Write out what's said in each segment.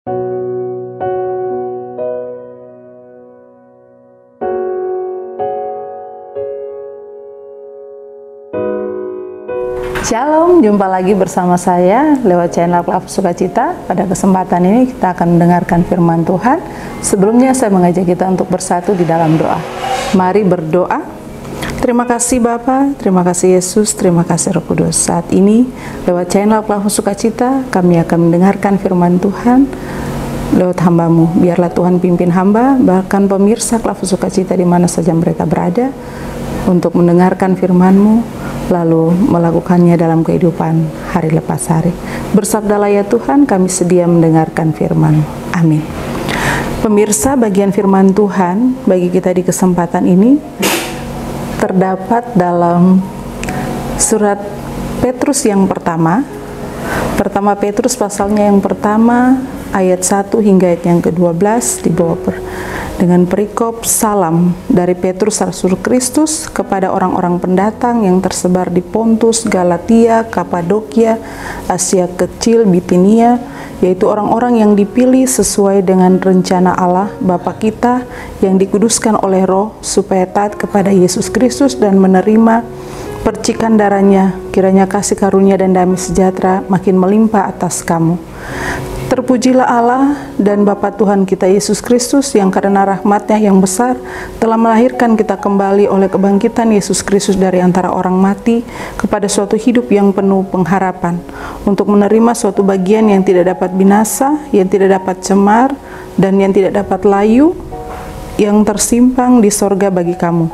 Shalom, jumpa lagi bersama saya lewat channel Klaf Sukacita. Pada kesempatan ini kita akan mendengarkan firman Tuhan. Sebelumnya saya mengajak kita untuk bersatu di dalam doa. Mari berdoa. Terima kasih Bapa, terima kasih Yesus, terima kasih Roh Kudus. Saat ini lewat channel Klaf Sukacita kami akan mendengarkan firman Tuhan lewat hamba-Mu. Biarlah Tuhan pimpin hamba, bahkan pemirsa Klaf Sukacita di mana saja mereka berada, untuk mendengarkan firman-Mu, lalu melakukannya dalam kehidupan hari lepas hari. Bersabdalah ya Tuhan, kami sedia mendengarkan firman. Amin. Pemirsa, bagian firman Tuhan bagi kita di kesempatan ini terdapat dalam surat Petrus yang pertama. Pertama Petrus pasalnya yang pertama, ayat 1 hingga ayat yang ke-12, dibawa dengan perikop salam dari Petrus Rasul Kristus kepada orang-orang pendatang yang tersebar di Pontus, Galatia, Kapadokia, Asia Kecil, Bitinia, yaitu orang-orang yang dipilih sesuai dengan rencana Allah Bapa kita yang dikuduskan oleh Roh supaya taat kepada Yesus Kristus dan menerima percikan darahnya. Kiranya kasih karunia dan damai sejahtera makin melimpah atas kamu. Terpujilah Allah dan Bapa Tuhan kita Yesus Kristus yang karena rahmat-Nya yang besar telah melahirkan kita kembali oleh kebangkitan Yesus Kristus dari antara orang mati kepada suatu hidup yang penuh pengharapan, untuk menerima suatu bagian yang tidak dapat binasa, yang tidak dapat cemar, dan yang tidak dapat layu, yang tersimpan di sorga bagi kamu,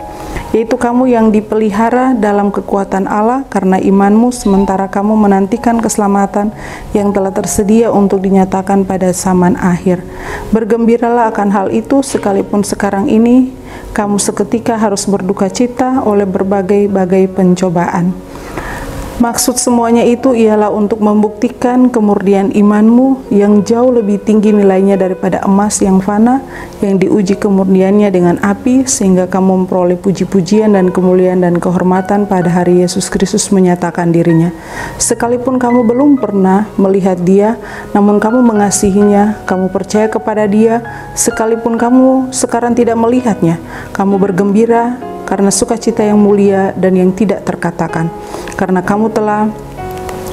yaitu kamu yang dipelihara dalam kekuatan Allah karena imanmu, sementara kamu menantikan keselamatan yang telah tersedia untuk dinyatakan pada zaman akhir. Bergembiralah akan hal itu, sekalipun sekarang ini kamu seketika harus berduka cita oleh berbagai-bagai pencobaan. Maksud semuanya itu ialah untuk membuktikan kemurnian imanmu yang jauh lebih tinggi nilainya daripada emas yang fana, yang diuji kemurniannya dengan api, sehingga kamu memperoleh puji-pujian dan kemuliaan dan kehormatan pada hari Yesus Kristus menyatakan dirinya. Sekalipun kamu belum pernah melihat Dia, namun kamu mengasihinya, kamu percaya kepada Dia, sekalipun kamu sekarang tidak melihatnya, kamu bergembira karena sukacita yang mulia dan yang tidak terkatakan, karena kamu telah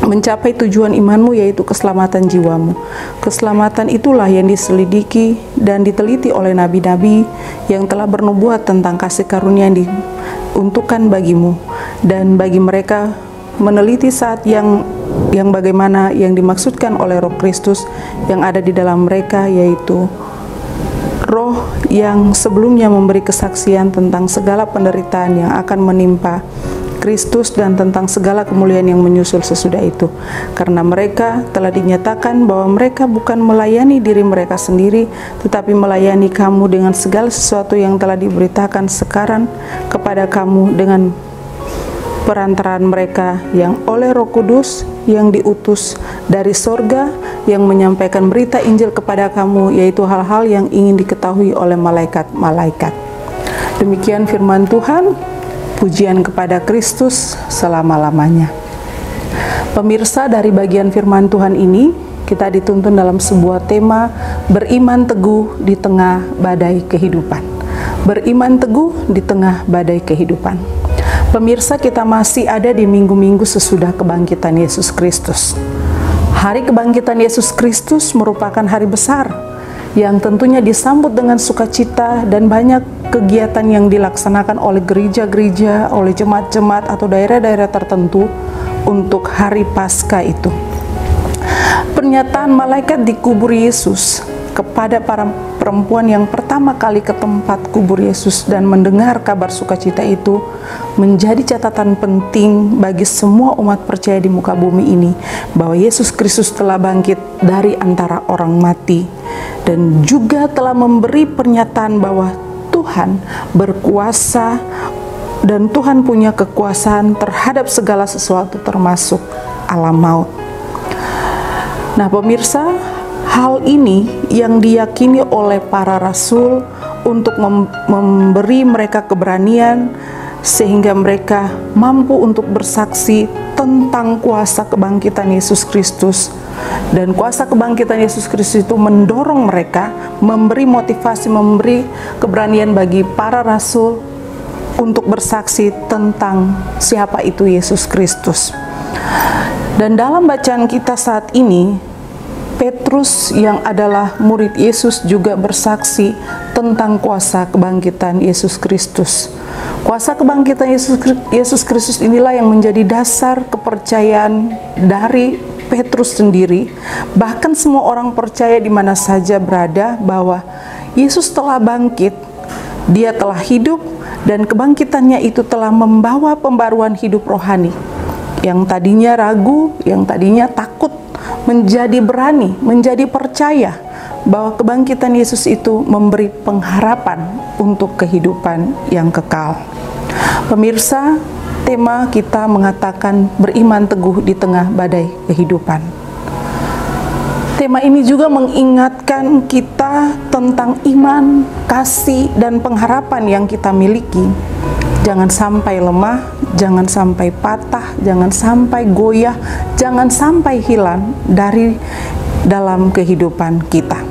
mencapai tujuan imanmu, yaitu keselamatan jiwamu. Keselamatan itulah yang diselidiki dan diteliti oleh nabi-nabi yang telah bernubuat tentang kasih karunia yang diuntukkan bagimu, dan bagi mereka meneliti saat yang bagaimana yang dimaksudkan oleh Roh Kristus yang ada di dalam mereka, yaitu Roh yang sebelumnya memberi kesaksian tentang segala penderitaan yang akan menimpa Kristus dan tentang segala kemuliaan yang menyusul sesudah itu. Karena mereka telah dinyatakan bahwa mereka bukan melayani diri mereka sendiri, tetapi melayani kamu dengan segala sesuatu yang telah diberitakan sekarang kepada kamu dengan perantaraan mereka yang oleh Roh Kudus yang diutus dari sorga, yang menyampaikan berita Injil kepada kamu, yaitu hal-hal yang ingin diketahui oleh malaikat-malaikat. Demikian firman Tuhan. Pujian kepada Kristus selama-lamanya. Pemirsa, dari bagian firman Tuhan ini kita dituntun dalam sebuah tema beriman teguh di tengah badai kehidupan. Beriman teguh di tengah badai kehidupan. Pemirsa, kita masih ada di minggu-minggu sesudah kebangkitan Yesus Kristus. Hari kebangkitan Yesus Kristus merupakan hari besar yang tentunya disambut dengan sukacita dan banyak kegiatan yang dilaksanakan oleh gereja-gereja, oleh jemaat-jemaat atau daerah-daerah tertentu untuk hari Paskah itu. Pernyataan malaikat di kubur Yesus kepada para perempuan yang pertama kali ke tempat kubur Yesus dan mendengar kabar sukacita itu menjadi catatan penting bagi semua umat percaya di muka bumi ini, bahwa Yesus Kristus telah bangkit dari antara orang mati, dan juga telah memberi pernyataan bahwa Tuhan berkuasa dan Tuhan punya kekuasaan terhadap segala sesuatu termasuk alam maut. Nah pemirsa, hal ini yang diyakini oleh para rasul untuk memberi mereka keberanian sehingga mereka mampu untuk bersaksi tentang kuasa kebangkitan Yesus Kristus. Dan kuasa kebangkitan Yesus Kristus itu mendorong mereka, memberi motivasi, memberi keberanian bagi para rasul untuk bersaksi tentang siapa itu Yesus Kristus. Dan dalam bacaan kita saat ini, Petrus yang adalah murid Yesus juga bersaksi tentang kuasa kebangkitan Yesus Kristus. Kuasa kebangkitan Yesus Kristus inilah yang menjadi dasar kepercayaan dari Petrus sendiri, bahkan semua orang percaya di mana saja berada, bahwa Yesus telah bangkit, Dia telah hidup, dan kebangkitannya itu telah membawa pembaruan hidup rohani. Yang tadinya ragu, yang tadinya takut, menjadi berani, menjadi percaya bahwa kebangkitan Yesus itu memberi pengharapan untuk kehidupan yang kekal. Pemirsa, tema kita mengatakan beriman teguh di tengah badai kehidupan. Tema ini juga mengingatkan kita tentang iman, kasih, dan pengharapan yang kita miliki. Jangan sampai lemah, jangan sampai patah, jangan sampai goyah, jangan sampai hilang dari dalam kehidupan kita.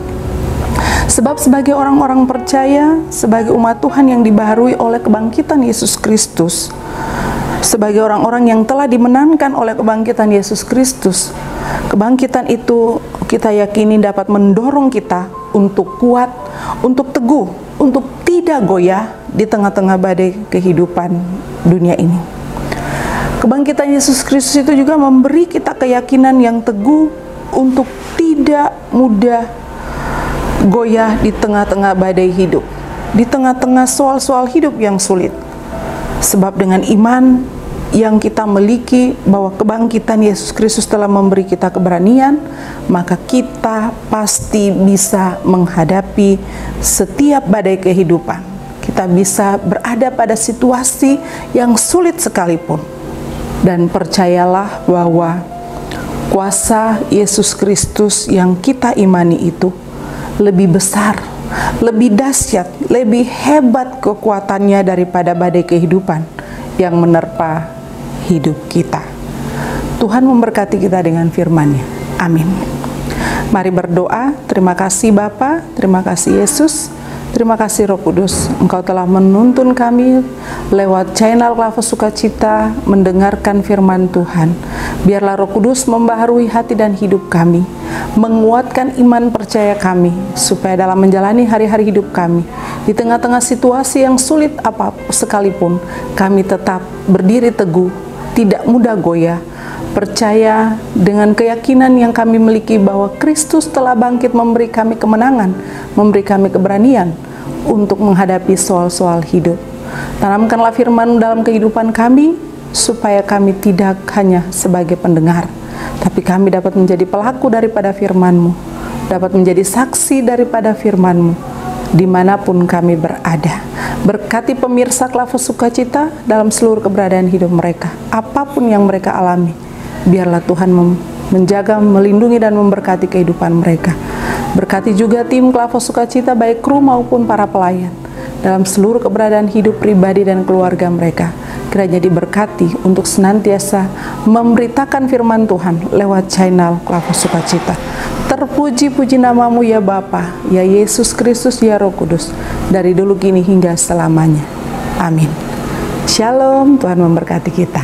Sebab sebagai orang-orang percaya, sebagai umat Tuhan yang dibaharui oleh kebangkitan Yesus Kristus, sebagai orang-orang yang telah dimenangkan oleh kebangkitan Yesus Kristus, kebangkitan itu kita yakini dapat mendorong kita untuk kuat, untuk teguh, untuk tidak goyah di tengah-tengah badai kehidupan dunia ini. Kebangkitan Yesus Kristus itu juga memberi kita keyakinan yang teguh untuk tidak mudah goyah di tengah-tengah badai hidup, di tengah-tengah soal-soal hidup yang sulit. Sebab dengan iman yang kita miliki bahwa kebangkitan Yesus Kristus telah memberi kita keberanian, maka kita pasti bisa menghadapi setiap badai kehidupan. Kita bisa berada pada situasi yang sulit sekalipun. Dan percayalah bahwa kuasa Yesus Kristus yang kita imani itu lebih besar, lebih dahsyat, lebih hebat kekuatannya daripada badai kehidupan yang menerpa hidup kita. Tuhan memberkati kita dengan firman-Nya. Amin. Mari berdoa. Terima kasih Bapa, terima kasih Yesus, terima kasih Roh Kudus. Engkau telah menuntun kami lewat channel Klafus Sukacita mendengarkan firman Tuhan. Biarlah Roh Kudus membaharui hati dan hidup kami, menguatkan iman percaya kami, supaya dalam menjalani hari-hari hidup kami, di tengah-tengah situasi yang sulit apa sekalipun, kami tetap berdiri teguh, tidak mudah goyah, percaya dengan keyakinan yang kami miliki bahwa Kristus telah bangkit memberi kami kemenangan, memberi kami keberanian untuk menghadapi soal-soal hidup. Tanamkanlah firman dalam kehidupan kami, supaya kami tidak hanya sebagai pendengar, tapi kami dapat menjadi pelaku daripada firman-Mu, dapat menjadi saksi daripada firman-Mu, dimanapun kami berada. Berkati pemirsa Klafus Sukacita dalam seluruh keberadaan hidup mereka, apapun yang mereka alami. Biarlah Tuhan menjaga, melindungi, dan memberkati kehidupan mereka. Berkati juga tim Klafus Sukacita, baik kru maupun para pelayan, dalam seluruh keberadaan hidup pribadi dan keluarga mereka. Kiranya diberkati untuk senantiasa memberitakan firman Tuhan lewat channel Klafus Sukacita. Terpuji-puji namamu ya Bapa, ya Yesus Kristus, ya Roh Kudus, dari dulu kini hingga selamanya. Amin. Shalom, Tuhan memberkati kita.